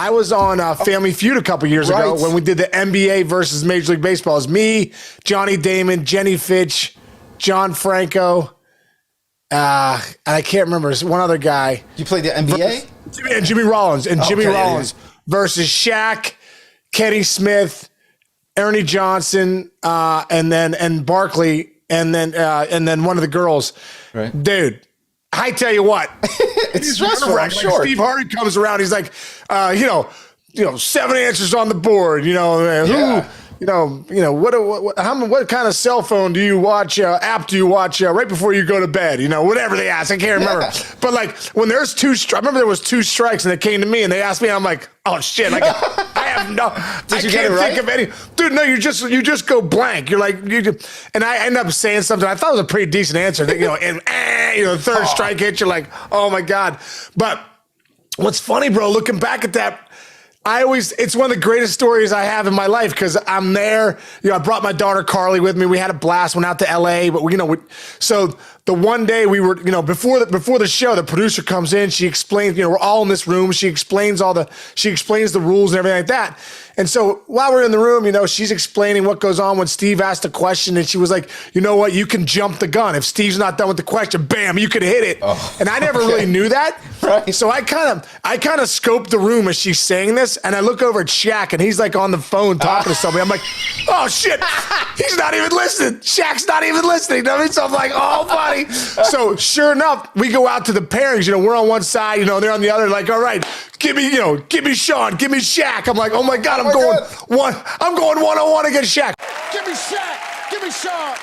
I was on Family Feud a couple years ago when we did the NBA versus Major League Baseball. It was me, Johnny Damon, Jenny Fitch, John Franco, and I can't remember. It's one other guy. You played the NBA? Jimmy Rollins. And Jimmy Rollins versus Shaq, Kenny Smith, Ernie Johnson, and Barkley, and then one of the girls. Right. Dude, I tell you what. It's stressful, I'm sure. Steve Harvey comes around. He's like, 7 answers on the board. What kind of cell phone do you watch? App do you watch right before you go to bed? Whatever they ask, I can't remember. Yeah. But like when there's I remember there was 2 strikes, and it came to me, and they asked me, and I'm like, oh shit, I have no. I can't think of any. Dude, no, you just go blank. You're like, and I end up saying something. I thought it was a pretty decent answer. The third strike hit, you're like, oh my god. But what's funny, bro? Looking back at that. It's one of the greatest stories I have in my life because I'm there. I brought my daughter Carly with me. We had a blast. Went out to LA, but so the one day we were, before the show, the producer comes in. She explains, we're all in this room. She explains the rules and everything like that. And so while we're in the room, she's explaining what goes on when Steve asked a question, and she was like, you know what, you can jump the gun. If Steve's not done with the question, bam, you could hit it. Oh, and I never really knew that. Right. So I kind of scoped the room as she's saying this, and I look over at Shaq, and he's like on the phone talking to somebody. I'm like, oh shit, he's not even listening. Shaq's not even listening. So I'm like, oh buddy. So sure enough, we go out to the pairings. We're on one side, they're on the other. Like, all right, give me Sean, give me Shaq. I'm like, oh my god, I'm going 1-on-1 against Shaq. Give me Shaq, give me Sean.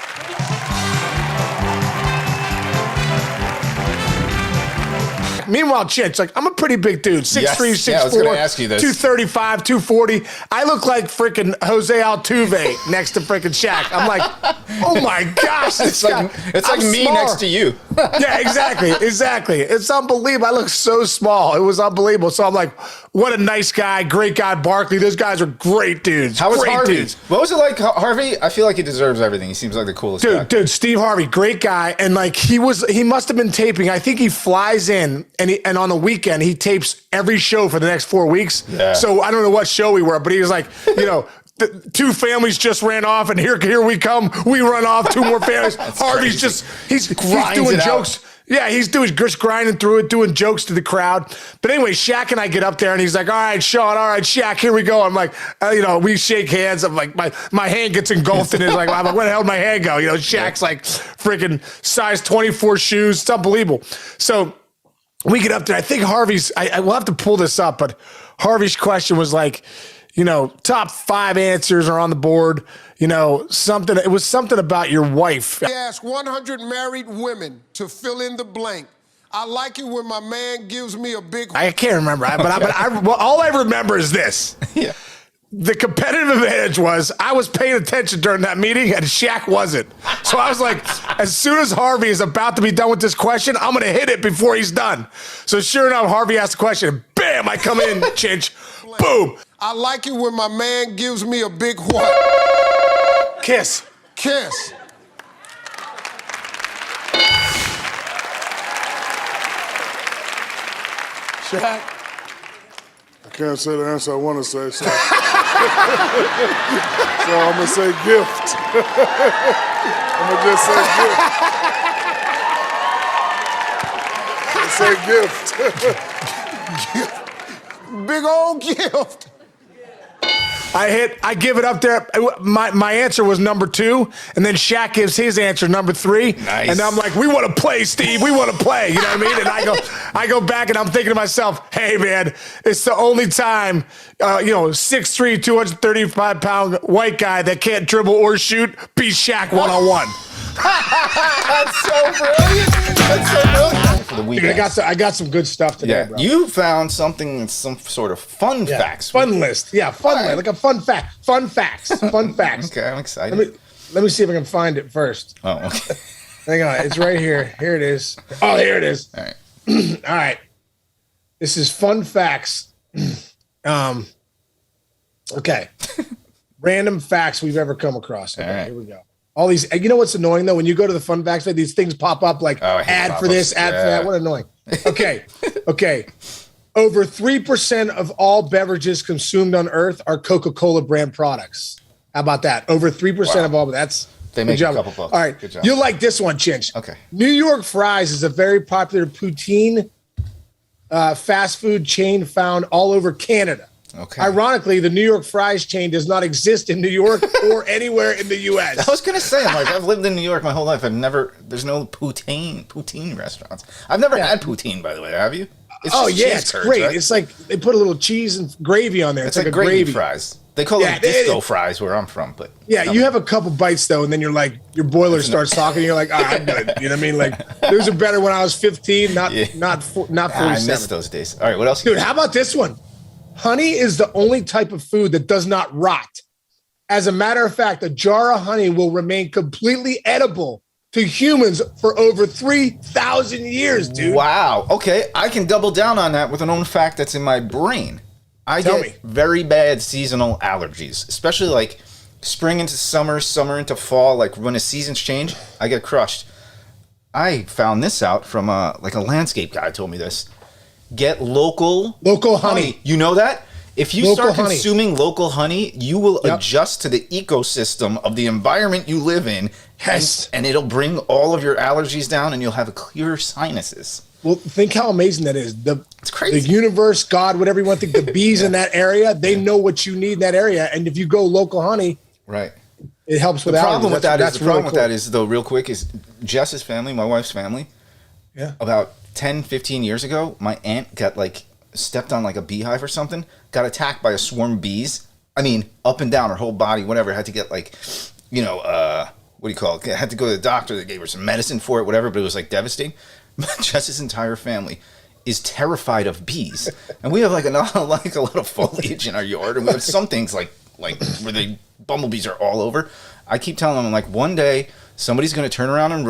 Meanwhile, Chinch, like, I'm a pretty big dude. 6'3", 6'4", I was going to ask you this. 235, 240. I look like freaking Jose Altuve next to freaking Shaq. I'm like, oh my gosh. It's like me small. next to you. Yeah, exactly. It's unbelievable. I look so small. It was unbelievable. So I'm like, what a nice guy, great guy, Barkley. Those guys are great dudes. How was great Harvey? Dudes. What was it like, Harvey? I feel like he deserves everything. He seems like the coolest guy. Dude, Steve Harvey, great guy. And like he must have been taping. I think he flies in and on the weekend he tapes every show for the next 4 weeks. Yeah. So I don't know what show we were, but he was like, the 2 families just ran off, and here we come. We run off 2 more families. Harvey's crazy. He's doing jokes. Out. Yeah, he's just grinding through it, doing jokes to the crowd. But anyway, Shaq and I get up there, and he's like, all right, Sean, all right, Shaq, here we go. I'm like, we shake hands. I'm like, my hand gets engulfed in his, like, I'm like, where the hell did my hand go? Shaq's like freaking size 24 shoes. It's unbelievable. So we get up there. I think Harvey's, I will have to pull this up, but Harvey's question was like, top 5 answers are on the board. It was something about your wife. I asked 100 married women to fill in the blank. I like it when my man gives me a big... I can't remember, but all I remember is this. Yeah. The competitive advantage was I was paying attention during that meeting, and Shaq wasn't. So I was like, as soon as Harvey is about to be done with this question, I'm going to hit it before he's done. So sure enough, Harvey asked the question, and bam, I come in, Chinch, boom. I like it when my man gives me a big what? Kiss. Kiss. Shaq? I can't say the answer I want to say, so, so I'm going to say gift. I'm going to just say gift. Big old gift. I give it up there. My answer was number 2, and then Shaq gives his answer number 3. Nice. And I'm like, we want to play, Steve. We want to play. You know what I mean? And I go back, and I'm thinking to myself, hey man, it's the only time, 6'3", 235-pound white guy that can't dribble or shoot beats Shaq 1-on-1. That's so brilliant. That's so brilliant. For the weekend. I got some good stuff today, bro. You found some sort of fun facts. Fun list. Yeah, fun list. Like a fun fact. Fun facts. Fun facts. Okay, I'm excited. Let me see if I can find it first. Oh, okay. Hang on. It's right here. Here it is. Oh, here it is. All right. All right. This is fun facts. Okay. Random facts we've ever come across. Okay, right. Here we go. All these, what's annoying though? When you go to the fun facts, these things pop up like ad for this, ad for that. What annoying. Okay. Okay. Over 3% of all beverages consumed on Earth are Coca-Cola brand products. How about that? Over 3% of all. That's They make good a job. couple bucks. All right. Good job. You'll like this one, Chinch. Okay. New York Fries is a very popular poutine fast food chain found all over Canada. Okay. Ironically, the New York Fries chain does not exist in New York or anywhere in the U.S. I was gonna say, I'm like, I've lived in New York my whole life. There's no poutine restaurants. I've never had poutine, by the way. Have you? It's just cheese it's curds, great. right? It's like they put a little cheese and gravy on there. It's like a gravy fries. They call them disco fries where I'm from, but you have a couple bites though, and then you're like, your boiler starts talking. And you're like, I'm good. You know what I mean? Like, those are better when I was 15, not 47. I miss those days. All right, what else? Dude, how about this one? Honey is the only type of food that does not rot. As a matter of fact, a jar of honey will remain completely edible to humans for over 3,000 years, dude. Wow. Okay, I can double down on that with an own fact that's in my brain. I get very bad seasonal allergies, especially like spring into summer, summer into fall. Like when the seasons change, I get crushed. I found this out from a landscape guy told me this. Get local honey. You know that? If you start consuming local honey, you will adjust to the ecosystem of the environment you live in. Yes. And it'll bring all of your allergies down and you'll have clear sinuses. Well, think how amazing that is. It's crazy. The universe, God, whatever you want to think, the bees in that area, they know what you need in that area. And if you go local honey, right, it helps with the allergies. problem with that is, cool. real quick, is Jess's family, my wife's family, about 10, 15 years ago, my aunt got stepped on like a beehive or something, got attacked by a swarm of bees. I mean, up and down her whole body, whatever. Had to get what do you call it? Had to go to the doctor. They gave her some medicine for it, whatever, but it was like devastating. Jess's entire family is terrified of bees. And we have a lot of foliage in our yard, and we have some things like where the bumblebees are all over. I keep telling them, one day somebody's going to turn around and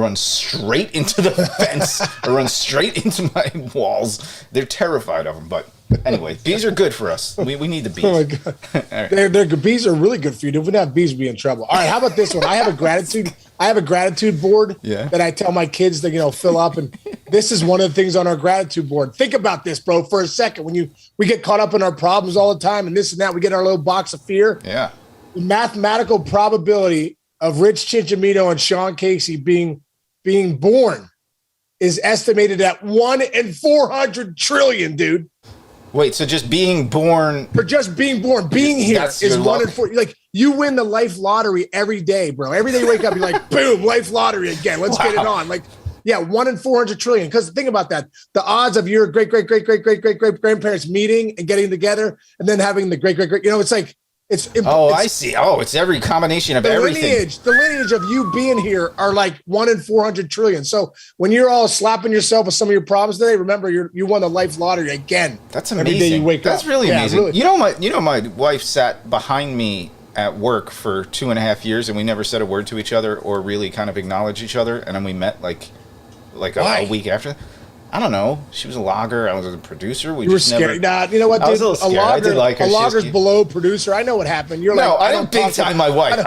run straight into the fence or run straight into my walls. They're terrified of them. But anyway, bees are good for us. We need the bees. Oh my God. Right. Bees are really good for you. If we didn't have bees, we'd be in trouble. All right, how about this one? I have a gratitude board that I tell my kids to fill up, and this is one of the things on our gratitude board. Think about this, bro, for a second. When we get caught up in our problems all the time and this and that, we get our little box of fear. Yeah. The mathematical probability of Rich Chinchamito and Sean Casey being born is estimated at 1 in 400 trillion, dude. Wait, so just being born? For just being born, being here is 1 in 4. You win the life lottery every day, bro. Every day you wake up, you're like, boom, life lottery again. Let's get it on. 1 in 400 trillion. Because think about that. The odds of your great grandparents meeting and getting together and then having the great, it's like, I see. Oh, it's every combination of everything. The lineage of you being here are 1 in 400 trillion. So when you're all slapping yourself with some of your problems today, remember you won the life lottery again. That's amazing. Every day you wake up. That's really amazing. Really. You know, my wife sat behind me at work for 2.5 years, and we never said a word to each other or really kind of acknowledged each other. And then we met a week after. I don't know. She was a logger. I was a producer. You were scared. Nah, you know what, dude? I was a little scared. I did like her. A logger's below producer. I know what happened. You're no, I didn't big time my wife.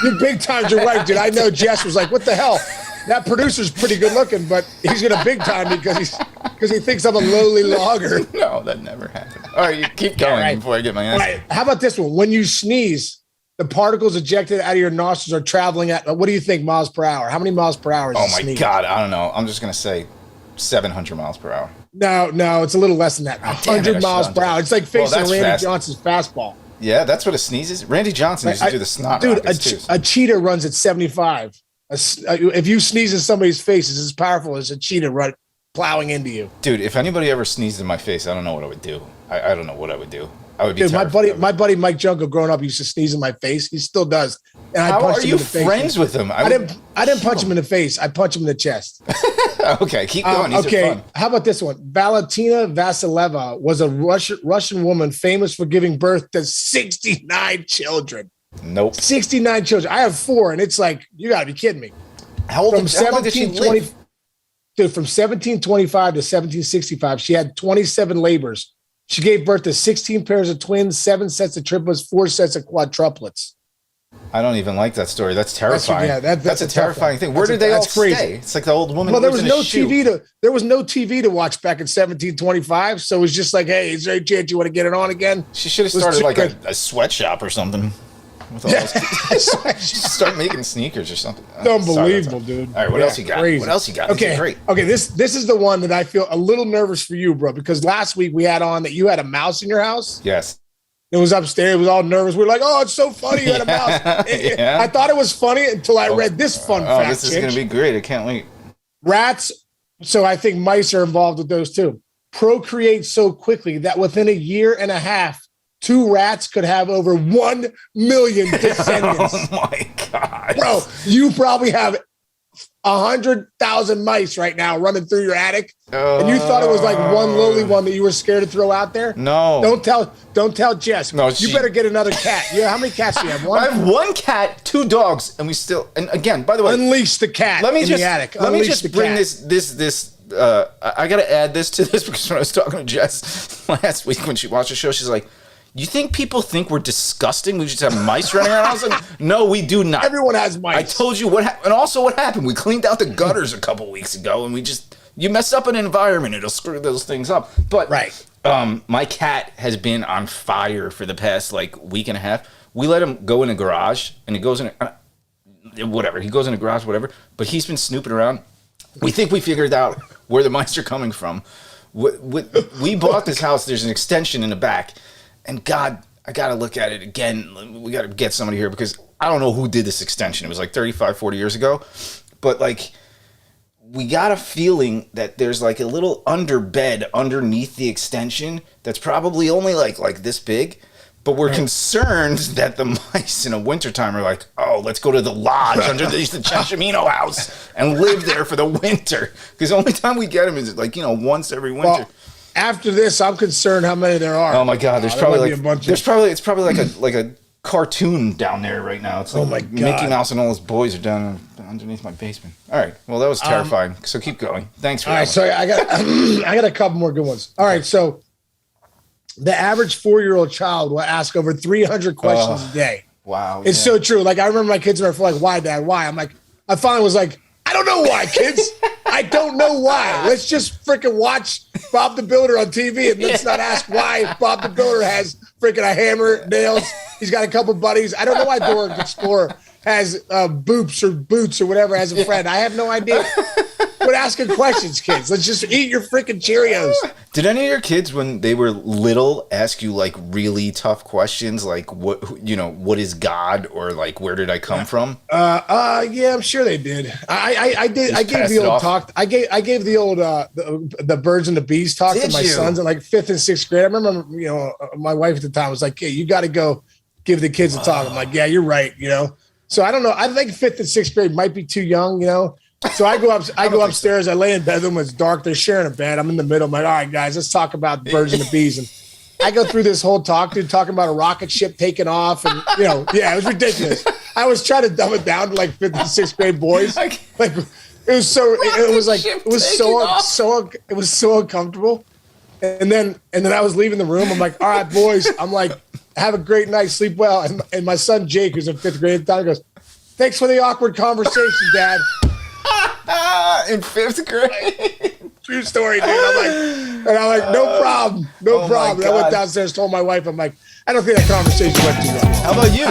You big timed your wife, dude. I know Jess was like, what the hell? That producer's pretty good looking, but he's going to big time me because he thinks I'm a lowly logger. No, that never happened. All right, you keep going before I get my answer. Right. How about this one? When you sneeze, the particles ejected out of your nostrils are traveling at, what do you think, miles per hour? How many miles per hour is Oh, my sneeze? God. I don't know. I'm just going to say 700 miles per hour. No, it's a little less than that. 100 miles per hour. It's like facing Randy Johnson's fastball. Yeah, that's what a sneeze is. Randy Johnson used to do the snot rockets too. A cheetah runs at 75. If you sneeze in somebody's face, it's as powerful as a cheetah plowing into you. Dude, if anybody ever sneezed in my face, I don't know what I would do. I don't know what I would do. I would be terrified. My buddy Mike Junko growing up used to sneeze in my face. He still does. And How are you friends with him? I didn't punch him in the face. I punched him in the chest. Okay, keep going. Okay, how about this one? Valentina Vasileva was a Russian woman famous for giving birth to 69 children. Nope. 69 children. I have 4, and it's like, you got to be kidding me. How long did she live? Dude, from 1725 to 1765, she had 27 labors. She gave birth to 16 pairs of twins, 7 sets of triplets, 4 sets of quadruplets. I don't even like that story. That's terrifying. That's a terrifying thing. Where did they all stay? It's like the old woman. Well, there was no TV to watch back in 1725, so it was just like, hey, is there a chance you want to get it on again? She should have started like a sweatshop or something. With all those start making sneakers or something. Unbelievable, dude. All right, what else you got? Crazy. What else you got? Okay, great. Okay, this is the one that I feel a little nervous for you, bro, because last week we had on that you had a mouse in your house. Yes. It was upstairs. It was all nervous. We were like, oh, it's so funny you had a mouse. I thought it was funny until I read this fun fact. This is going to be great. I can't wait. Rats, so I think mice are involved with those too, procreate so quickly that within a year and a half, 2 rats could have over 1 million descendants. Oh, my God. Bro, you probably have 100,000 mice right now running through your attic, and you thought it was like one lowly one that you were scared to throw out there. No, don't tell Jess. No, you better get another cat. Yeah, how many cats do you have? One. I have 1 cat, 2 dogs, and we still. And again, by the way, unleash the cat. Let me in just the attic. let me just bring this. I got to add this to this because when I was talking to Jess last week when she watched the show, she's like, "You think people think we're disgusting? We just have mice running around?" I was like, "No, we do not. Everyone has mice." I told you and also what happened. We cleaned out the gutters a couple weeks ago, and you mess up an environment, it'll screw those things up. But my cat has been on fire for the past like week and a half. We let him go in a garage, and he goes in whatever. He goes in a garage, whatever. But he's been snooping around. We think we figured out where the mice are coming from. We bought this house. There's an extension in the back. And God, I got to look at it again. We got to get somebody here because I don't know who did this extension. It was like 35, 40 years ago. But like, we got a feeling that there's like a little underbed underneath the extension that's probably only like this big. But we're concerned that the mice in a wintertime are like, oh, let's go to the lodge underneath the Cheshimino house and live there for the winter. Because the only time we get them is like, once every winter. Well, after this, I'm concerned how many there are. Oh my God, there's probably like it's probably like a cartoon down there right now. It's like my God. Mickey Mouse and all his boys are down underneath my basement. All right, well that was terrifying. So keep going. Thanks for that. All right, so I got a couple more good ones. All right, so the average 4-year-old child will ask over 300 questions a day. Wow, it's so true. Like I remember my kids were like, "Why, Dad? Why?" I'm like, I finally was like, I don't know why, kids. I don't know why. Let's just freaking watch Bob the Builder on TV and let's not ask why Bob the Builder has freaking a hammer, nails. He's got a couple buddies. I don't know why Dora the Explorer has boots or whatever as a friend. I have no idea. Quit asking questions, kids. Let's just eat your freaking Cheerios. Did any of your kids, when they were little, ask you like really tough questions, like what is God, or like where did I come from? Yeah, I'm sure they did. I did. I gave the old talk. I gave the old the birds and the bees talk to my sons in like 5th and 6th grade. I remember, my wife at the time was like, "Hey, you got to go give the kids a talk." I'm like, "Yeah, you're right." So I don't know. I think 5th and 6th grade might be too young. So I go upstairs. I lay in bed with them. It's dark. They're sharing a bed. I'm in the middle. I'm like, all right, guys, let's talk about the birds and the bees. And I go through this whole talk, dude, talking about a rocket ship taking off. And, it was ridiculous. I was trying to dumb it down to like 5th and 6th grade boys. Like it was so uncomfortable. And then I was leaving the room. I'm like, all right, boys. I'm like, have a great night. Sleep well. And my son, Jake, who's in 5th grade at the time, goes, thanks for the awkward conversation, Dad. In 5th grade. True story, dude. I'm like, no problem. No problem. I went downstairs, told my wife, I'm like, I don't think that conversation went too well. How about you?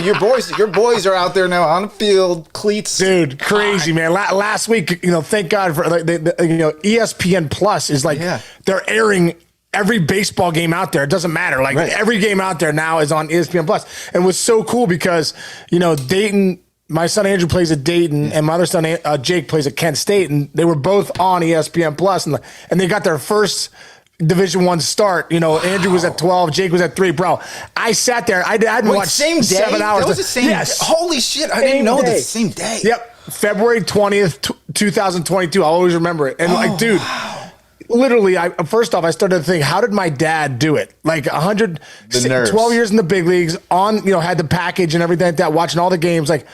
Your boys are out there now on the field, cleats. Dude, crazy, man. Last week, thank God for ESPN Plus is like they're airing every baseball game out there. It doesn't matter. Like every game out there now is on ESPN Plus. And it was so cool because, Dayton, my son Andrew plays at Dayton, and my other son Jake plays at Kent State, and they were both on ESPN Plus, and they got their first Division I start. Andrew was at 12, Jake was at 3. Bro, I sat there. I didn't watch same day? 7 hours. That was the same day. Holy shit! I didn't know that. The same day. Yep, February 20th, 2022. I'll always remember it. And dude. Wow. Literally, first off, I started to think, how did my dad do it? Like 12 years in the big leagues, had the package and everything like that, watching all the games. Like,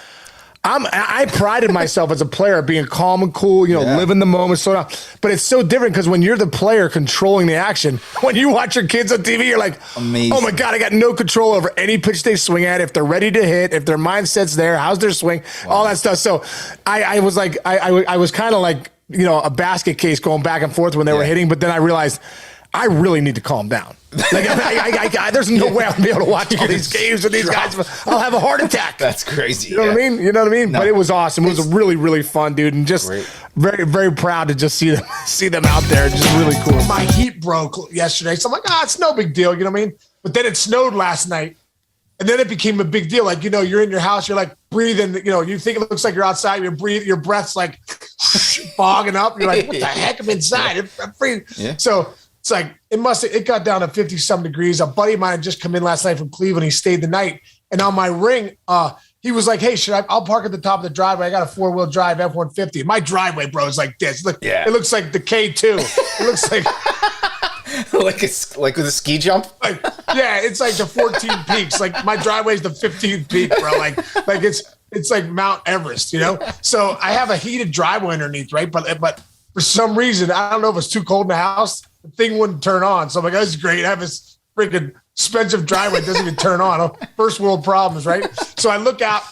I prided myself as a player being calm and cool, living the moment, slow down. But it's so different because when you're the player controlling the action, when you watch your kids on TV, you're like, amazing. Oh my God, I got no control over any pitch they swing at, if they're ready to hit, if their mindset's there, how's their swing, all that stuff. So I was like, I was kind of like, a basket case going back and forth when they were hitting, but then I realized I really need to calm down. Like there's no way I'll be able to watch all these games with these guys. I'll have a heart attack. That's crazy. You know what I mean? No. But it was awesome. It was really, really fun, dude, and just very, very proud to just see them out there. Just really cool. My heat broke yesterday, so I'm like, it's no big deal. You know what I mean? But then it snowed last night, and then it became a big deal. Like you're in your house, you're like breathing. You think it looks like you're outside. You breathe, your breath's like fogging up. You're like, what the heck? I'm inside. I'm freezing. Yeah. So. It's like it got down to 50-some degrees. A buddy of mine had just come in last night from Cleveland. He stayed the night, and on my ring, he was like, "Hey, I'll park at the top of the driveway. I got a 4-wheel drive F-150. My driveway, bro, is like this. Look, It looks like the K2. It looks like like with a ski jump. It's like the 14 peaks. Like my driveway's the 15th peak, bro. Like it's like Mount Everest, So I have a heated driveway underneath, right? But for some reason, I don't know if it's too cold in the house. The thing wouldn't turn on. So I'm like, that's great. I have this freaking expensive driveway. It doesn't even turn on. First world problems, right? So I look out,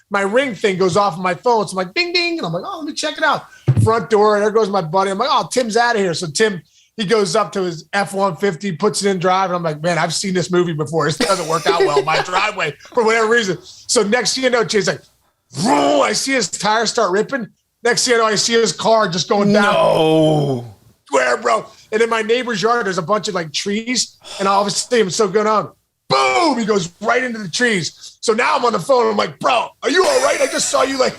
my ring thing goes off on my phone. So I'm like, ding, ding. And I'm like, let me check it out. Front door. There goes my buddy. I'm like, Tim's out of here. So Tim, he goes up to his F-150, puts it in drive. And I'm like, man, I've seen this movie before. This doesn't work out well. My driveway, for whatever reason. So next thing you know, Jay's like, I see his tires start ripping. Next thing you know, I see his car just going down. No. Swear, bro. And in my neighbor's yard, there's a bunch of like trees, and all of a sudden, I'm so going on. Boom! He goes right into the trees. So now I'm on the phone. I'm like, bro, are you all right? I just saw you go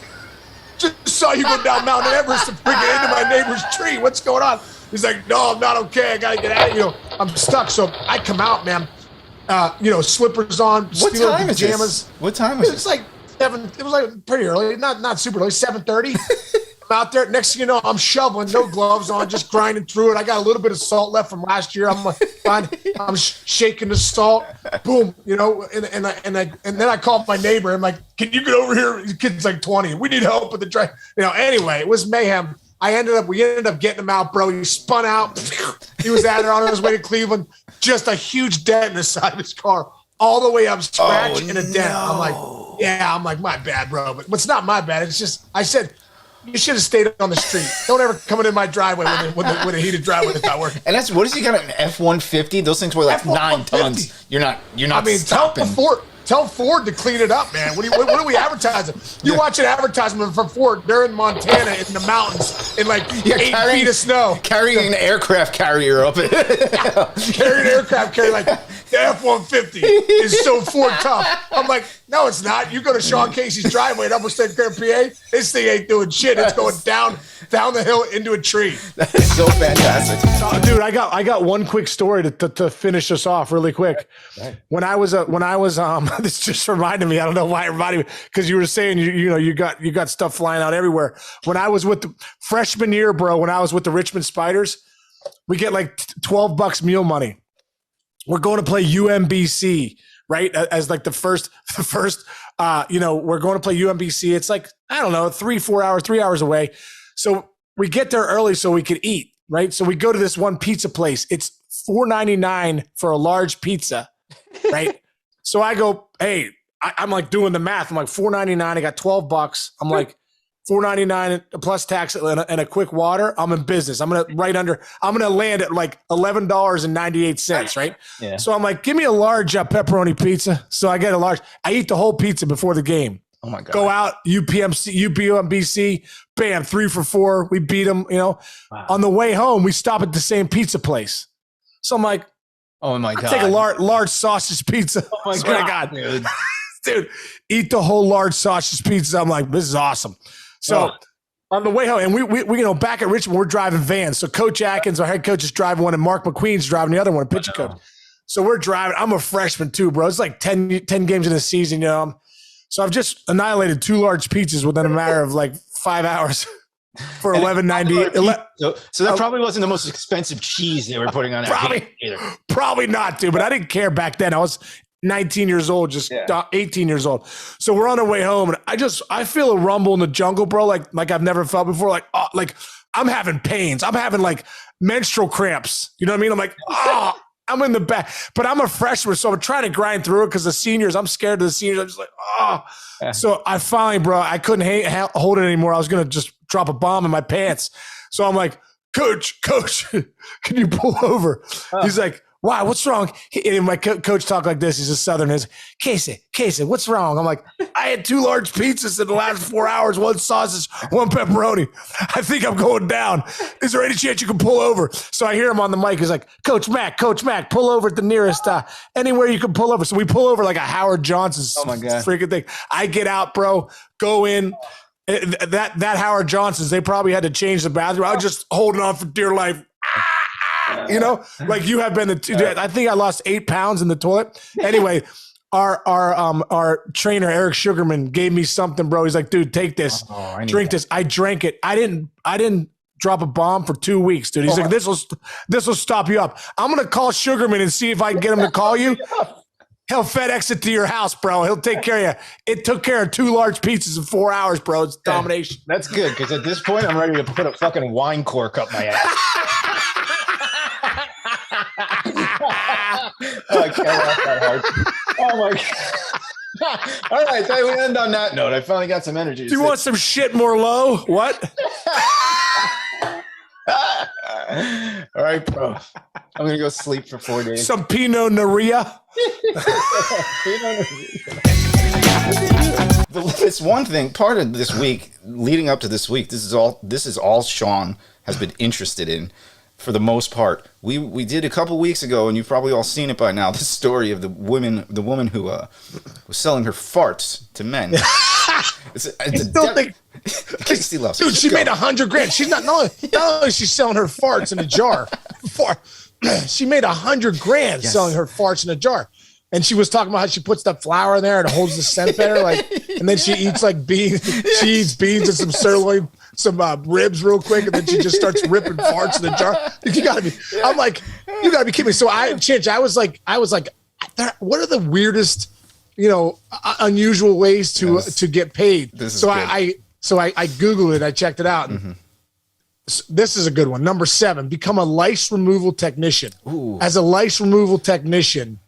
down Mount Everest and freaking into my neighbor's tree. What's going on? He's like, no, I'm not okay. I gotta get out of here. I'm stuck. So I come out, man. Slippers on. What time is pajamas. What time is it? It's like 7. It was like pretty early, not super early. 7:30. Out there, next thing you know, I'm shoveling, no gloves on, just grinding through it. I got a little bit of salt left from last year. I'm shaking the salt, boom, and then I called my neighbor. I'm like, "Can you get over here?" The kid's like 20. We need help with the drive. Anyway, it was mayhem. We ended up getting him out, bro. He spun out. He was out there on his way to Cleveland. Just a huge dent in the side of his car, all the way up, scratch and a dent. No. I'm like, my bad, bro. But it's not my bad. It's just I said. You should have stayed on the street. Don't ever come into my driveway when the heated driveway is not working. And what does he got an F-150? Those things weigh like 9 tons. You're not stopping. Tell Ford to clean it up, man. What are we advertising? You watch an advertisement from Ford. They're in Montana in the mountains in like 8 feet of snow. Carrying an aircraft carrier up it. Carrying an aircraft carrier like the F-150 is so Ford tough. I'm like, no, it's not. You go to Sean Casey's driveway in Upper State Fair, PA. This thing ain't doing shit. It's going down the hill into a tree. That is so fantastic. Dude, I got one quick story to finish us off really quick. Right. When I was this just reminded me. I don't know why it reminded me because you were saying you got stuff flying out everywhere. When I was with the freshman year, bro, when I was with the Richmond Spiders, we get like $12 meal money. We're going to play UMBC, right? As like the first, we're going to play UMBC. It's like, I don't know, 3 hours away. So we get there early so we could eat, right? So we go to this one pizza place. It's $4.99 for a large pizza, right? So I go, hey, I'm like doing the math. I'm like $4.99. I got $12. I'm like $4.99 plus tax and a quick water. I'm in business. I'm gonna land at like $11.98, right? Yeah. So I'm like, give me a large pepperoni pizza. So I get a large. I eat the whole pizza before the game. Oh my God. Go out, UPMBC, bam, 3 for 4. We beat them, Wow. On the way home, we stop at the same pizza place. So I'm like, oh my God. Take a large sausage pizza. Oh my God. Dude, eat the whole large sausage pizza. I'm like, this is awesome. So on the way home, and we back at Richmond, we're driving vans. So Coach Atkins, our head coach, is driving one, and Mark McQueen's driving the other one, pitching coach. So we're driving. I'm a freshman too, bro. It's like 10 games in the season, So I've just annihilated 2 large pizzas within a matter of like 5 hours for $11.98. So that probably wasn't the most expensive cheese they were putting on that. Probably not, dude. But I didn't care back then. I was 19 years old, just 18 years old. So we're on our way home, and I feel a rumble in the jungle, bro, like I've never felt before. Like I'm having pains. I'm having like menstrual cramps. You know what I mean? I'm like, I'm in the back, but I'm a freshman, so I'm trying to grind through it because the seniors, I'm scared of the seniors. I'm just like, So I finally, bro, I couldn't hold it anymore. I was going to just drop a bomb in my pants. So I'm like, Coach, can you pull over? He's like, why? What's wrong? And my coach talked like this. He's a Southern. He's Casey, what's wrong? I'm like, I had 2 large pizzas in the last 4 hours, 1 sausage, 1 pepperoni. I think I'm going down. Is there any chance you can pull over? So I hear him on the mic. He's like, Coach Mac, pull over at the nearest, anywhere you can pull over. So we pull over like a Howard Johnson's freaking thing. I get out, bro, go in. That Howard Johnson's, they probably had to change the bathroom. I was just holding on for dear life. You know, like you have been I think I lost 8 pounds in the toilet. Anyway, our trainer, Eric Sugarman, gave me something, bro. He's like, dude, take this, drink this. I drank it. I didn't drop a bomb for 2 weeks, dude. He's like, this will stop you up. I'm going to call Sugarman and see if I can get him to call you. He'll FedEx it to your house, bro. He'll take care of you. It took care of 2 large pizzas in 4 hours, bro. It's domination. That's good, because at this point, I'm ready to put a fucking wine cork up my ass. I can't laugh that hard. Oh my god! All right, we end on that note. I finally got some energy. Do you want some shit more low? What? All right, bro. I'm gonna go sleep for 4 days. Some Pinot Noir. It's one thing. Part of this week, leading up to this week, this is all Sean has been interested in. For the most part, we did a couple weeks ago, and you've probably all seen it by now. The story of the woman who was selling her farts to men. Casey loves it. Dude, she made $100,000. She's not only she's selling her farts in a jar. She made $100,000 selling her farts in a jar. And she was talking about how she puts the flour in there and it holds the scent better. And then she eats like beans. She eats beans and some sirloin, some ribs real quick, and then she just starts ripping farts in the jar. You gotta be. I'm like, you gotta be kidding me. So I was like, what are the weirdest, unusual ways to get paid? I Googled it. I checked it out. And this is a good one. Number 7, become a lice removal technician. Ooh. As a lice removal technician,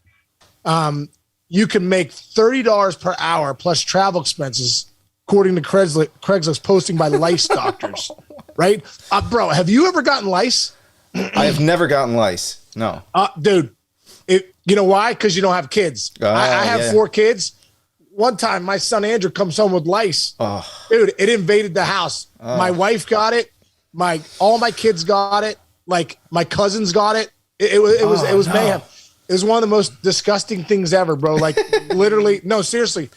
you can make $30 per hour plus travel expenses, according to Craigslist posting by lice doctors. Right? Bro, have you ever gotten lice? I have never gotten lice. No. Dude, you know why? Because you don't have kids. I have 4 kids. One time, my son Andrew comes home with lice. Dude, it invaded the house. My wife got it. All my kids got it. Like my cousins got it. It was mayhem. It was one of the most disgusting things ever, bro. Like literally, no, seriously.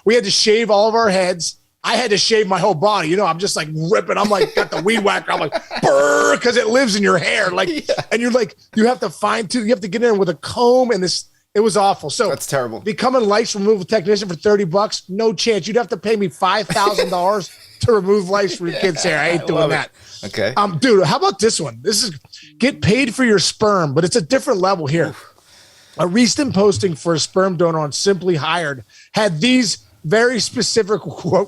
We had to shave all of our heads. I had to shave my whole body. I'm just like ripping. I'm like, got the weed whacker. I'm like, brr, because it lives in your hair. And you're like, you have to fine tune. You have to get in with a comb and this. It was awful. So that's terrible. Becoming a lice removal technician for $30, no chance. You'd have to pay me $5,000 to remove lice from your kid's hair. I ain't doing that. Okay. Dude, how about this one? This is get paid for your sperm, but it's a different level here. Oof. A recent posting for a sperm donor on Simply Hired had these very specific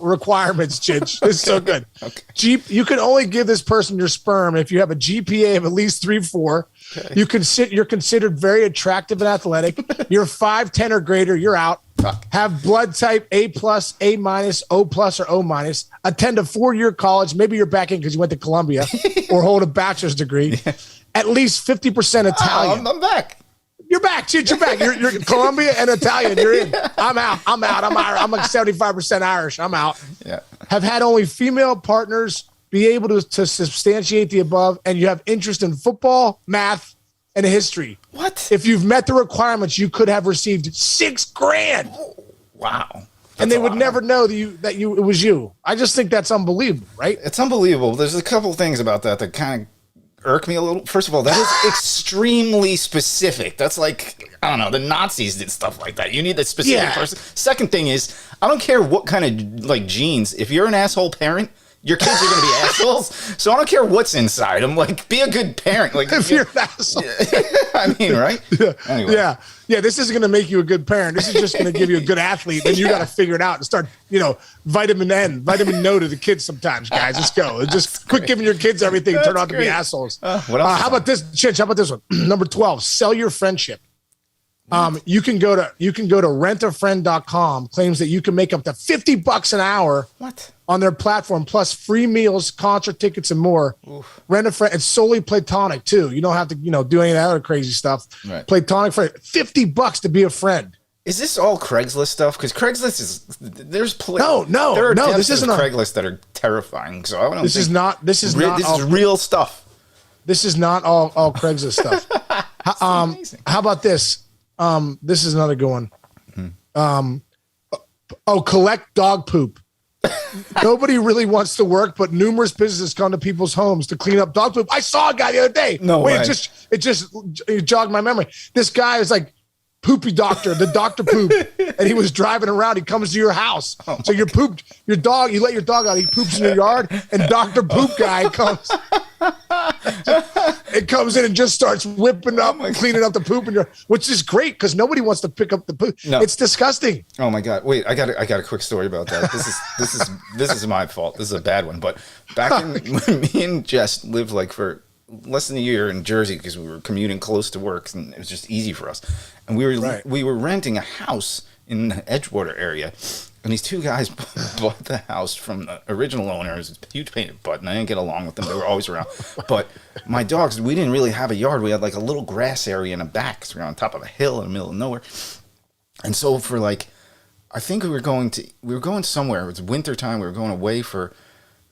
requirements, Chich. It's so good. Okay. You can only give this person your sperm if you have a GPA of at least 3.4. Okay. You're considered very attractive and athletic. You're 5'10" or greater. You're out. Fuck. Have blood type A+, A-, O+, or O-. Attend a 4-year college. Maybe you're back in because you went to Columbia or hold a bachelor's degree. Yeah. At least 50% Italian. I'm back. You're back, Chich. You're back. You're Colombia and Italian. You're in. I'm out. I'm like 75% Irish. I'm out. Yeah. Have had only female partners. Be able to substantiate the above, and you have interest in football, math, and history. What? If you've met the requirements, you could have received $6,000. Wow. And they would never know that it was you. I just think that's unbelievable, right? It's unbelievable. There's a couple things about that kind of irk me a little. First of all, that is extremely specific. That's like, I don't know, the Nazis did stuff like that. You need a specific person. Second thing is, I don't care what kind of genes. If you're an asshole parent, Your kids are going to be assholes. So I don't care what's inside them. Like, be a good parent. Like, If you're an asshole. I mean, right? Yeah. Anyway. Yeah. This isn't going to make you a good parent. This is just going to give you a good athlete. Then you got to figure it out and start, vitamin no to the kids sometimes, guys. Let's go. Just quit giving your kids everything and turn out to be assholes. What else? How about this, Chinch? How about this one? Number 12, sell your friendship. You can go to rentafriend.com, claims that you can make up to $50 an hour on their platform, plus free meals, concert tickets, and more. Oof. Rent a friend. It's solely platonic too. You don't have to, do any of that other crazy stuff. Right. Platonic friend. $50 to be a friend. Is this all Craigslist stuff? Because Craigslist is no. This isn't Craigslist that are terrifying. So I don't. This is real stuff. This is not all Craigslist stuff. How about this? This is another good one. Collect dog poop. Nobody really wants to work, but numerous businesses come to people's homes to clean up dog poop. I saw a guy the other day. It just jogged my memory. This guy is like poopy doctor, the Dr. Poop, and he was driving around. He comes to your house. So you let your dog out. He poops in your yard, and Dr. Poop guy comes. It comes in and just starts whipping up and cleaning up the poop in your, which is great because nobody wants to pick up the poop. No. It's disgusting. Oh my God! Wait, I got a quick story about that. This is my fault. This is a bad one. But back when me and Jess lived like for less than a year in Jersey because we were commuting close to work and it was just easy for us. And we were renting a house in the Edgewater area. And these two guys bought the house from the original owner. It was a huge pain in the butt, and I didn't get along with them. They were always around. But my dogs, we didn't really have a yard. We had like a little grass area in the back because we were on top of a hill in the middle of nowhere. And so for like, I think we were going somewhere. It was winter time. We were going away for,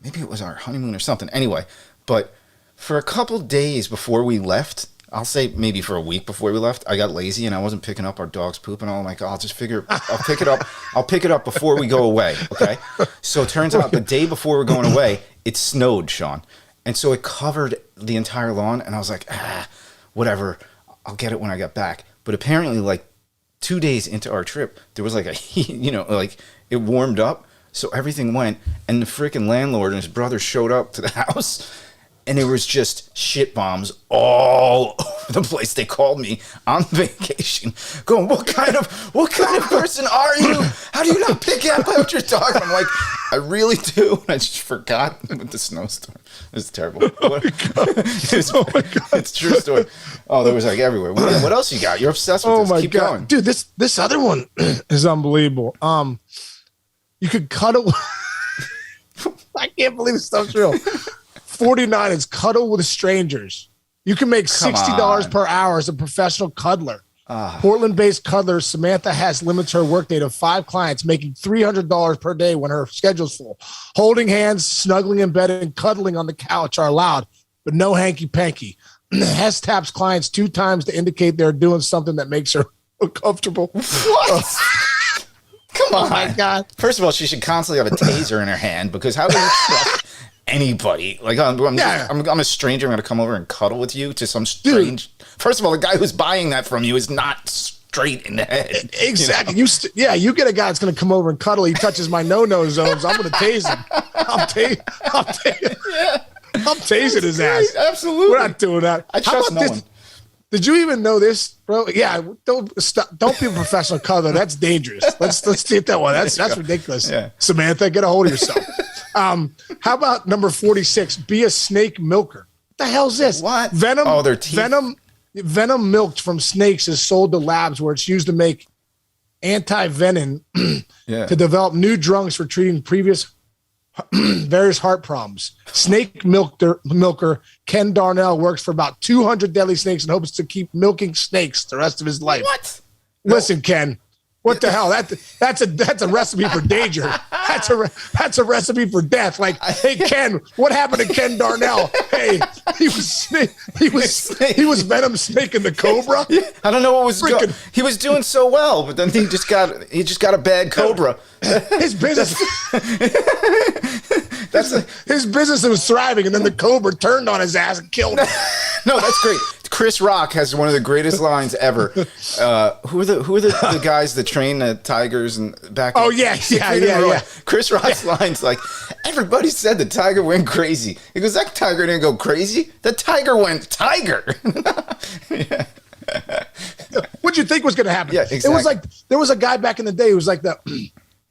maybe it was our honeymoon or something. Anyway, but for a couple days before we left, I'll say maybe for a week before we left, I got lazy and I wasn't picking up our dog's poop and all. I'm like, I'll pick it up before we go away. Okay. So it turns out the day before we're going away, it snowed, Sean. And so it covered the entire lawn. And I was like, whatever. I'll get it when I get back. But apparently like 2 days into our trip, there was like it warmed up. So everything went, and the freaking landlord and his brother showed up to the house. And there was just shit bombs all over the place. They called me on vacation, going, "What kind of person are you? How do you not pick up out your dog?" I'm like, "I really do." And I just forgot with the snowstorm. It was terrible. Oh my God. It's a true story. Oh, there was like everywhere. What else you got? You're obsessed with this. Keep going, dude. This other one is unbelievable. You could cuddle. I can't believe this stuff's real. 49 is cuddle with strangers. You can make $60 per hour as a professional cuddler. Portland-based cuddler Samantha limits her workday to 5 clients, making $300 per day when her schedule's full. Holding hands, snuggling in bed, and cuddling on the couch are allowed, but no hanky-panky. Hess taps clients 2 times to indicate they're doing something that makes her uncomfortable. What? Come on. Oh, my God. First of all, she should constantly have a taser in her hand, because how do you trust anybody? Like, I'm a stranger. I'm going to come over and cuddle with you to some strange. Dude. First of all, the guy who's buying that from you is not straight in the head. Exactly. You get a guy that's going to come over and cuddle. He touches my no-no zones. I'm going to tase him. I'm tasing his ass. Absolutely. We're not doing that. I trust no one. Did you even know this, bro? Yeah, don't be a professional cuddler. That's dangerous. Let's take that one. That's ridiculous. Yeah. Samantha, get a hold of yourself. How about number 46? Be a snake milker. What the hell is this? What? Venom. Oh, their teeth. Venom milked from snakes is sold to labs where it's used to make anti-venom to develop new drugs for treating previous various heart problems. Snake milker Ken Darnell works for about 200 deadly snakes and hopes to keep milking snakes the rest of his life. What? Listen, Ken. What the hell? That's a recipe for danger. That's a recipe for death. Like, hey Ken, what happened to Ken Darnell? Hey, he was venom snaking the cobra. I don't know what was going. He was doing so well, but then he just got a bad cobra. His business. His business was thriving, and then the cobra turned on his ass and killed him. No, that's great. Chris Rock has one of the greatest lines ever. Who are the guys that train the tigers and back? Oh yeah. Chris Rock's lines like, everybody said the tiger went crazy. He goes, that tiger didn't go crazy. The tiger went tiger. Yeah. What'd you think was going to happen? Yeah, exactly. It was like there was a guy back in the day who was like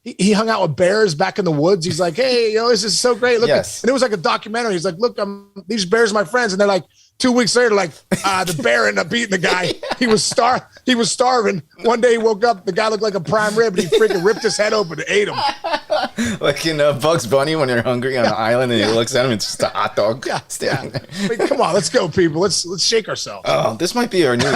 he hung out with bears back in the woods. He's like, hey, this is so great. Look, yes. And it was like a documentary. He's like, look, these bears are my friends, and they're like. 2 weeks later, the bear ended up beating the guy. He was starving. One day he woke up, the guy looked like a prime rib, and he freaking ripped his head open and ate him. Like in Bugs Bunny when you're hungry on an island and he looks at him, it's just a hot dog standing there. I mean, come on, let's go, people. Let's shake ourselves. Oh, this might be our new.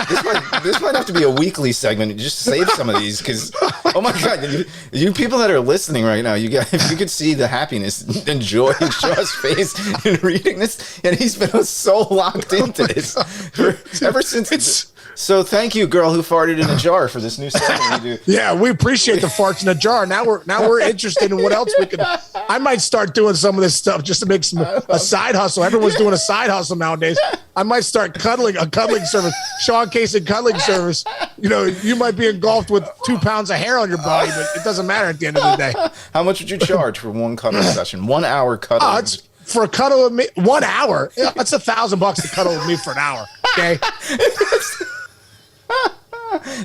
This might have to be a weekly segment. Just save some of these because, oh my God, you people that are listening right now, you guys, if you could see the happiness and joy in Shaw's face in reading this, and he's been so locked into this ever since. So thank you, girl who farted in a jar, for this new segment we do. Yeah, we appreciate the farts in a jar. Now we're interested in what else we can. I might start doing some of this stuff just to make a side hustle. Everyone's doing a side hustle nowadays. I might start a cuddling service, Sean Casey cuddling service. You might be engulfed with 2 pounds of hair on your body, but it doesn't matter at the end of the day. How much would you charge for one cuddle session? 1 hour cuddle. For a cuddle with me, 1 hour. That's $1,000 to cuddle with me for an hour. Okay.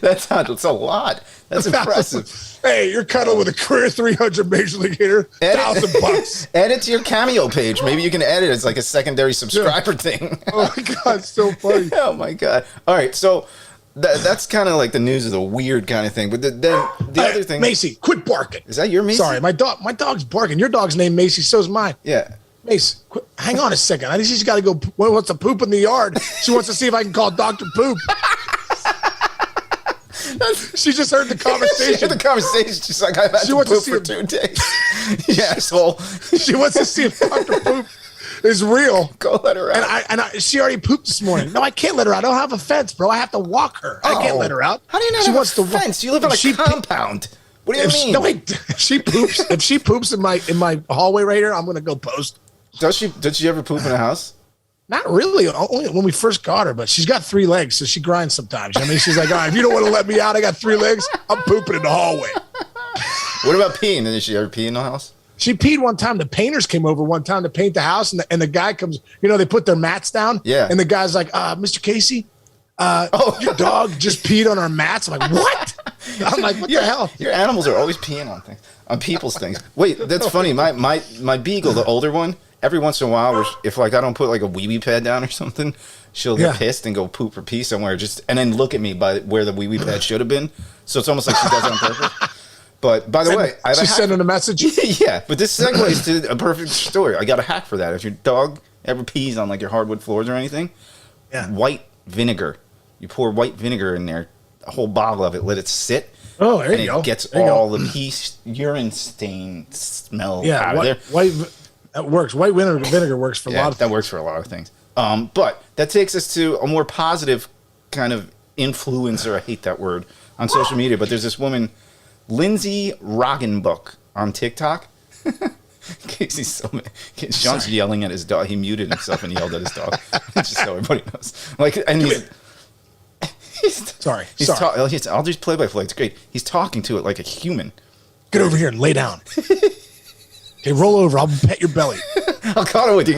That's a lot. That's impressive. Hey, you're cuddling with a career 300 major league hitter. $1,000. Add it to your Cameo page. Maybe you can add it as like a secondary subscriber thing. Oh my God, it's so funny. Oh my God. All right, so that's kind of like the news of the weird kind of thing. But then the other thing, Macy, quit barking. Is that your Macy? Sorry, my dog's barking. Your dog's named Macy. So's mine. Yeah. Mace, hang on a second. I think she's got to go. Wants to poop in the yard. She wants to see if I can call Dr. Poop. She just heard the conversation. She's like, I've had to poop for 2 days. Yeah, asshole. She wants to see if Dr. Poop is real. Go let her out. And she already pooped this morning. No, I can't let her out. I don't have a fence, bro. I have to walk her. I can't let her out. How do you not have a fence? You live on a compound. What do you mean? No, wait. If she poops in my hallway right here, I'm gonna go post. Did she ever poop in a house? Not really. Only when we first got her, but she's got 3 legs, so she grinds sometimes. I mean, she's like, all right, if you don't want to let me out, I got 3 legs. I'm pooping in the hallway. What about peeing? Did she ever pee in the house? She peed one time. The painters came over one time to paint the house, and the guy comes. They put their mats down. Yeah. And the guy's like, Mr. Casey, your dog just peed on our mats. I'm like, what? I'm like, what the hell? Your animals are always peeing on things, on people's things. Wait, that's funny. My beagle, the older one, every once in a while, if I don't put like a wee-wee pad down or something, she'll get pissed and go poop or pee somewhere, and then look at me by where the wee-wee pad should have been. So it's almost like she does it on purpose. But by the way, she's sending a message. Yeah, but this segues to a perfect story. I got a hack for that. If your dog ever pees on like your hardwood floors or anything, white vinegar. You pour white vinegar in there, a whole bottle of it, let it sit. Oh, there you go. And it gets all the pee urine stain smell out of there. That works. White vinegar works for a lot of things. That works for a lot of things. But that takes us to a more positive kind of influencer. I hate that word on social media, but there's this woman, Lindsay Roggenbuck, on TikTok. Casey's so mad. Sean's yelling at his dog. He muted himself and yelled at his dog. Just so everybody knows. Sorry. I'll just play-by-play. It's great. He's talking to it like a human. Get over here and lay down. Okay, roll over. I'll pet your belly. I'll cuddle with you.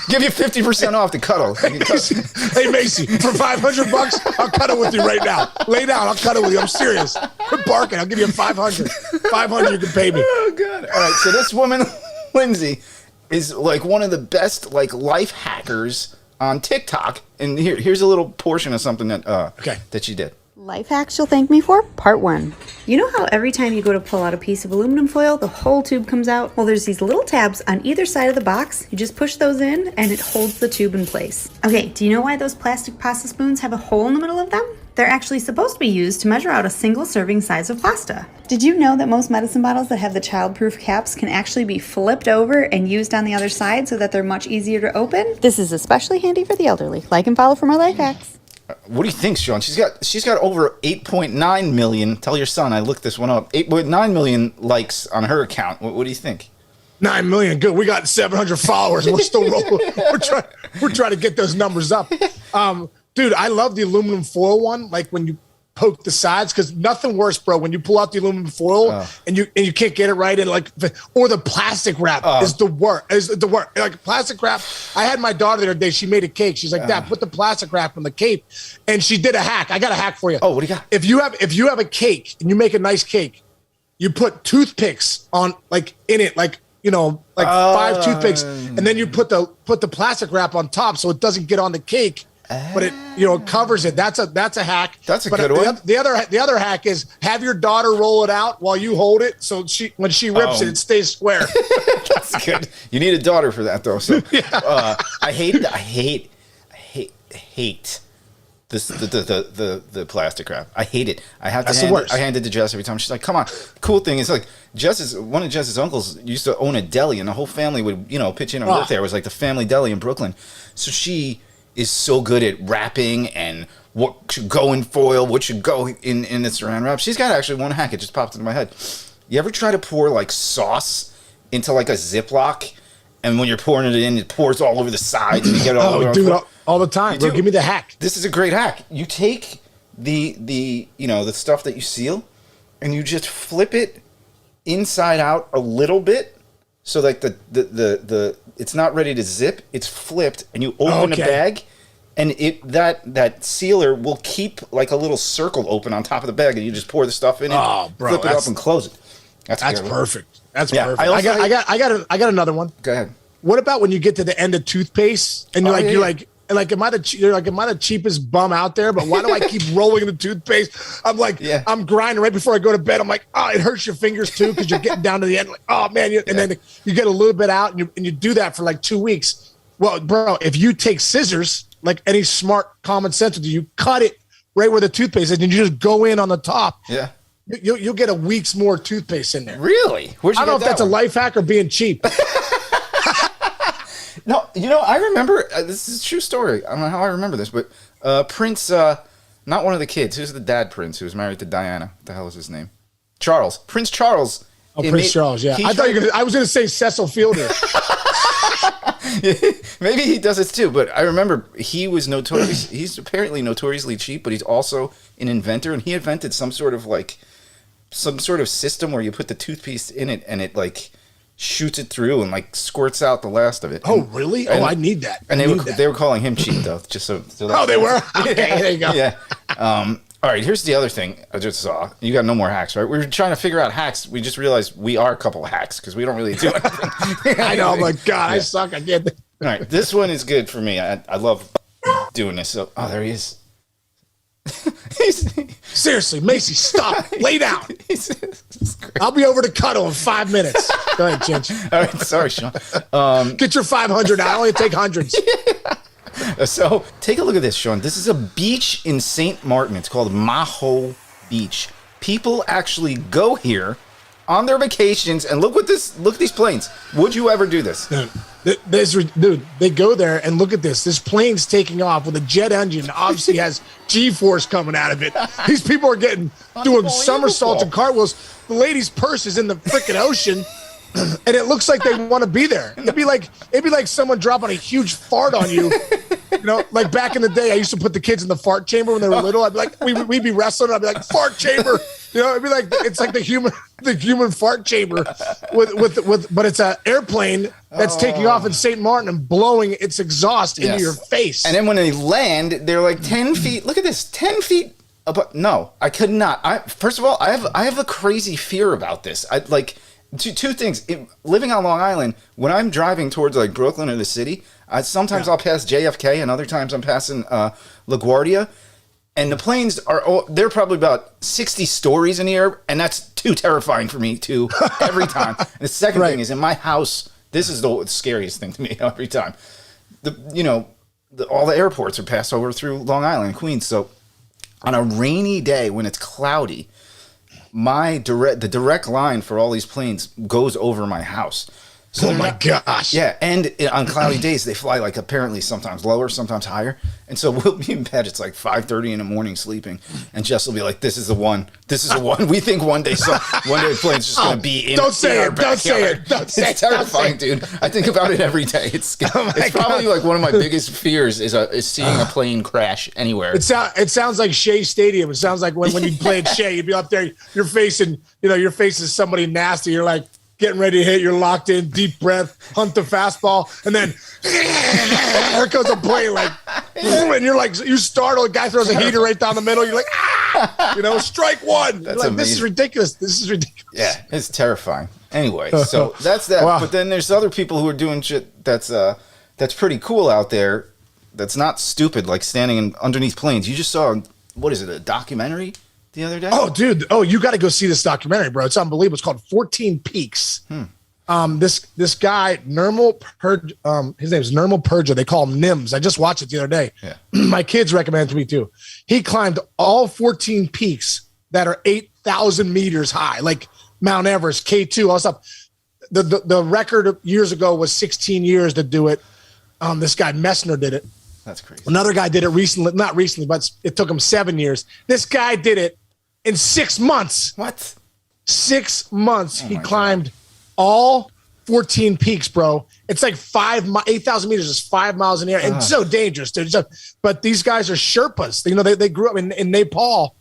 Give you 50% off to cuddle. Hey, Macy, for $500, I'll cuddle with you right now. Lay down. I'll cuddle with you. I'm serious. Quit barking. I'll give you $500. $500, you can pay me. Oh, God. All right, so this woman, Lindsay, is like one of the best like life hackers on TikTok. And here's a little portion of something that she did. Life hacks you'll thank me for, part 1. You know how every time you go to pull out a piece of aluminum foil, the whole tube comes out? Well, there's these little tabs on either side of the box. You just push those in and it holds the tube in place. Okay, do you know why those plastic pasta spoons have a hole in the middle of them? They're actually supposed to be used to measure out a single serving size of pasta. Did you know that most medicine bottles that have the childproof caps can actually be flipped over and used on the other side so that they're much easier to open? This is especially handy for the elderly. Like and follow for more life hacks. What do you think, Sean? She's got over 8.9 million. Tell your son I looked this one up. 8.9 million likes on her account. What do you think? 9 million. Good. We got 700 followers. We're still rolling. We're trying to get those numbers up. Dude, I love the aluminum foil one. Like when you poke the sides, because nothing worse, bro, when you pull out the aluminum foil and you can't get it right, and like, or the plastic wrap is the worst. Like plastic wrap. I had my daughter the other day. She made a cake. She's like, Dad, put the plastic wrap on the cake, and she did a hack. I got a hack for you. Oh, what do you got? If you have a cake and you make a nice cake, you put toothpicks on, like in it, like, you know, like 5 toothpicks, and then you put the plastic wrap on top so it doesn't get on the cake, but it, you know, covers it. That's a hack. That's a good one. The other hack is have your daughter roll it out while you hold it, so when she rips it stays square. That's good. You need a daughter for that though. So I hate this the plastic wrap. I hate it. I have to hand it to Jess every time. She's like, "Come on." Cool thing is, like, one of Jess's uncles used to own a deli, and the whole family would, you know, pitch in and work there. It was like the family deli in Brooklyn. So she is so good at wrapping and what should go in foil, what should go in the saran wrap. She's got actually one hack. It just popped into my head. You ever try to pour like sauce into like a Ziploc, and when you're pouring it in, it pours all over the sides, and you get it all over? Do it all the time. Bro, give me the hack. This is a great hack. You take the you know, the stuff that you seal, and you just flip it inside out a little bit, so like the it's not ready to zip. It's flipped, and you open a bag, and that sealer will keep like a little circle open on top of the bag, and you just pour the stuff in it, flip it up, and close it. That's perfect. That's perfect. I got another one. Go ahead. What about when you get to the end of toothpaste and you're like, am I the cheapest bum out there? But why do I keep rolling the toothpaste? I'm like, I'm grinding right before I go to bed. I'm like, it hurts your fingers too because you're getting down to the end. Like, oh man, and then you get a little bit out, and you do that for like 2 weeks. Well, bro, if you take scissors, like any smart common sense would do, you cut it right where the toothpaste is, and you just go in on the top. Yeah. You'll get a week's more toothpaste in there. Really? Where'd you I don't know if that's a life hack or being cheap. No, you know, I remember, this is a true story. I don't know how I remember this, but Prince, not one of the kids, who's the dad Prince, who was married to Diana. What the hell is his name? Charles. Prince Charles. Oh, Prince Charles, yeah. I was going to say Cecil Fielder. Maybe he does it too, but I remember he was notorious. He's apparently notoriously cheap, but he's also an inventor, and he invented some sort of system where you put the toothpaste in it, and it like shoots it through and like squirts out the last of it. Oh, really? I need that. And they were calling him cheap though, just so they were? Okay, there you go. Yeah. All right, here's the other thing I just saw. You got no more hacks, right? We were trying to figure out hacks. We just realized we are a couple of hacks because we don't really do anything. I know. I'm like, God, I suck. I can't. All right, this one is good for me. I love doing this. So, there he is. Seriously, Macy, stop. Lay down. I'll be over to cuddle in 5 minutes. Go ahead, Chinch. All right, sorry, Sean. Get your 500 out. I only take hundreds. So take a look at this, Sean. This is a beach in St. Martin. It's called Maho Beach. People actually go here on their vacations, and look at these planes. Would you ever do this? Dude, they go there and look at this. This plane's taking off with a jet engine. Obviously has G-force coming out of it. These people are doing somersaults and cartwheels. The lady's purse is in the freaking ocean. And it looks like they want to be there. It'd be like someone dropping a huge fart on you. You know, like back in the day, I used to put the kids in the fart chamber when they were little. I'd be like, we'd be wrestling. I'd be like, fart chamber. You know, it'd be like it's like the human fart chamber but it's an airplane that's taking off in St. Martin and blowing its exhaust into your face. And then when they land, they're like 10 feet. Look at this, 10 feet. No, I could not. First of all, I have a crazy fear about this. I like. Two things. Living on Long Island, when I'm driving towards like Brooklyn or the city, I'll pass JFK, and other times I'm passing LaGuardia, and the planes they're probably about 60 stories in the air, and that's too terrifying for me too every time. And the second thing is in my house. This is the scariest thing to me every time. All the airports are passed over through Long Island, Queens. So on a rainy day when it's cloudy, the direct line for all these planes goes over my house. So oh my gosh. Yeah, and on cloudy days they fly like apparently sometimes lower, sometimes higher, and so we'll be in bed. It's like 5:30 in the morning sleeping, and Jess will be like, "This is the one. This is the one." We think one day the plane's just gonna be in. Don't say our it. Don't say backyard. it. Don't say It's it. terrifying, dude. I think about it every day. It's probably like one of my biggest fears is seeing a plane crash anywhere. It sounds like Shea Stadium. It sounds like when you play at Shea, you'd be up there, you're facing somebody nasty. You're like getting ready to hit. You're locked in, deep breath, hunt the fastball, and then there goes a plane like, and you're like, you startle. A guy throws a heater right down the middle. You're like, strike one. You're like, this is ridiculous. This is ridiculous. Yeah, it's terrifying. Anyway, so that's that. Wow. But then there's other people who are doing shit that's pretty cool out there. That's not stupid, like standing underneath planes. You just saw, what is it, a documentary the other day? Oh, dude. Oh, you got to go see this documentary, bro. It's unbelievable. It's called 14 Peaks. This guy, Nirmal Purja, his name is Nirmal Purja. They call him Nims. I just watched it the other day. Yeah. My kids recommended it to me too. He climbed all 14 peaks that are 8,000 meters high, like Mount Everest, K2, all stuff. The record years ago was 16 years to do it. This guy Messner did it. That's crazy. Another guy did it recently, not recently, but it took him 7 years. This guy did it in 6 months. What? 6 months. Oh He my climbed all 14 peaks, bro. It's like 8,000 meters is 5 miles in the air. And it's so dangerous, dude. But these guys are Sherpas. They grew up in Nepal.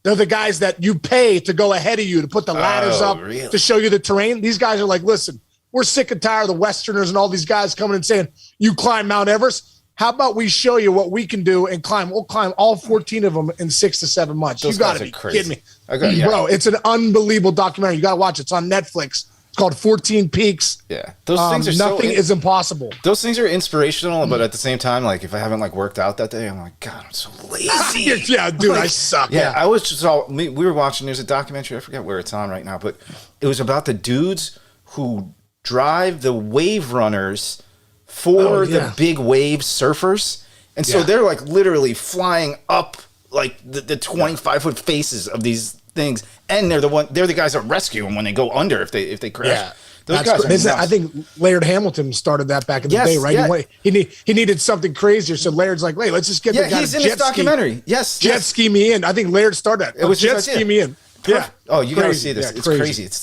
They're the guys that you pay to go ahead of you, to put the ladders up, really? to show you the terrain. These guys are like, listen, we're sick and tired of the Westerners and all these guys coming and saying, you climb Mount Everest. How about we show you what we can do and climb? We'll climb all 14 of them in 6 to 7 months. Those You got guys to are be crazy. kidding me. Okay, yeah. Bro, it's an unbelievable documentary. You got to watch it. It's on Netflix. It's called 14 Peaks. Yeah. Those things are nothing is impossible. Those things are inspirational, but at the same time, like if I haven't like worked out that day, I'm like, God, I'm so lazy. Yeah, dude, I suck. Yeah, I was just we were watching. There's a documentary. I forget where it's on right now, but it was about the dudes who drive the wave runners for the big wave surfers, and so they're like literally flying up like the 25-foot faces of these things, and they're the guys that rescue them when they go under if they crash. Yeah. Those guys are nuts. I think Laird Hamilton started that back in the day, right? Yeah. He needed something crazier, so Laird's like, "Hey, let's just get the guy he's to in this documentary. Jet ski me in." I think Laird started that. It was jet ski me in. Yeah. Oh, you gotta Crazy. see this. Yeah, It's crazy. crazy. It's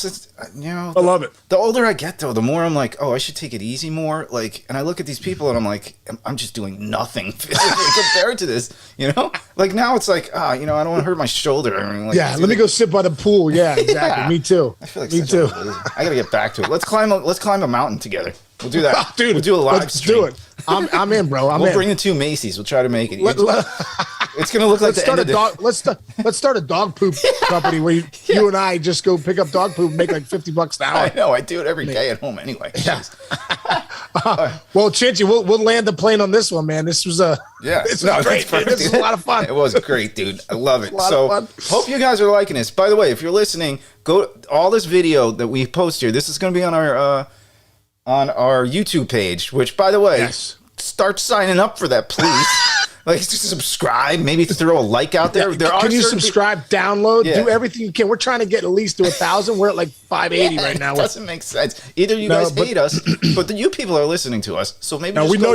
just, I love it. The older I get, though, the more I'm like, oh, I should take it easy more. Like, and I look at these people and I'm like, I'm just doing nothing compared to this. Like now it's like, I don't want to hurt my shoulder. I mean, like, Let me go sit by the pool. Yeah, exactly. Me too. I feel like me too. I gotta get back to it. Let's climb a mountain together. We'll do that. Oh, dude, we'll do a live let's stream. do it. I'm in, bro. We'll bring the two Macy's. We'll try to make it. It's gonna look like let's start a dog. Let's start a dog poop company where you and I just go pick up dog poop and make like $50 an hour. I know. I do it every day at home anyway. Yeah. Well, Chinchy, we'll land the plane on this one, man. This was great. Dude. This is a lot of fun. It was great, dude. I love it. So hope you guys are liking this. By the way, if you're listening, go all this video that we post here. This is going to be on our YouTube page. Which, by the way, start signing up for that, please. Like, just subscribe, maybe throw a like out there. Can you subscribe, download, do everything you can? We're trying to get at least to 1,000. We're at like 580 right now. It doesn't make sense. Either you guys hate us, but you people are listening to us. So maybe we know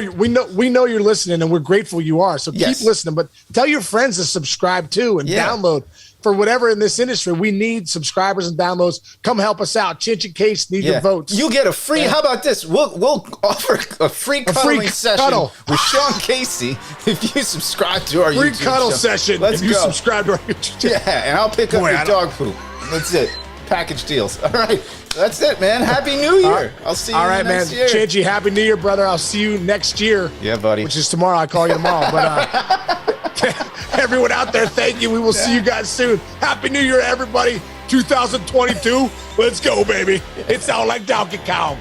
you're listening, and we're grateful you are. So keep listening, but tell your friends to subscribe too and download. For whatever in this industry, we need subscribers and downloads. Come help us out. Chinch and Case need your votes. You get a free. How about this? We'll offer a free cuddling session with Sean Casey if you subscribe to our YouTube free cuddle session. Let's if you subscribe to our YouTube channel. Yeah, and I'll pick up your dog poop. That's it. Package deals. All right, that's it, man. Happy New Year. I'll see you next year. Chinchy, Happy New Year, brother. I'll see you next year. Yeah, buddy. Which is tomorrow. I call you tomorrow, but. Everyone out there, thank you. We will see you guys soon. Happy New Year, everybody. 2022. Let's go, baby. It sounds like Donkey Kong.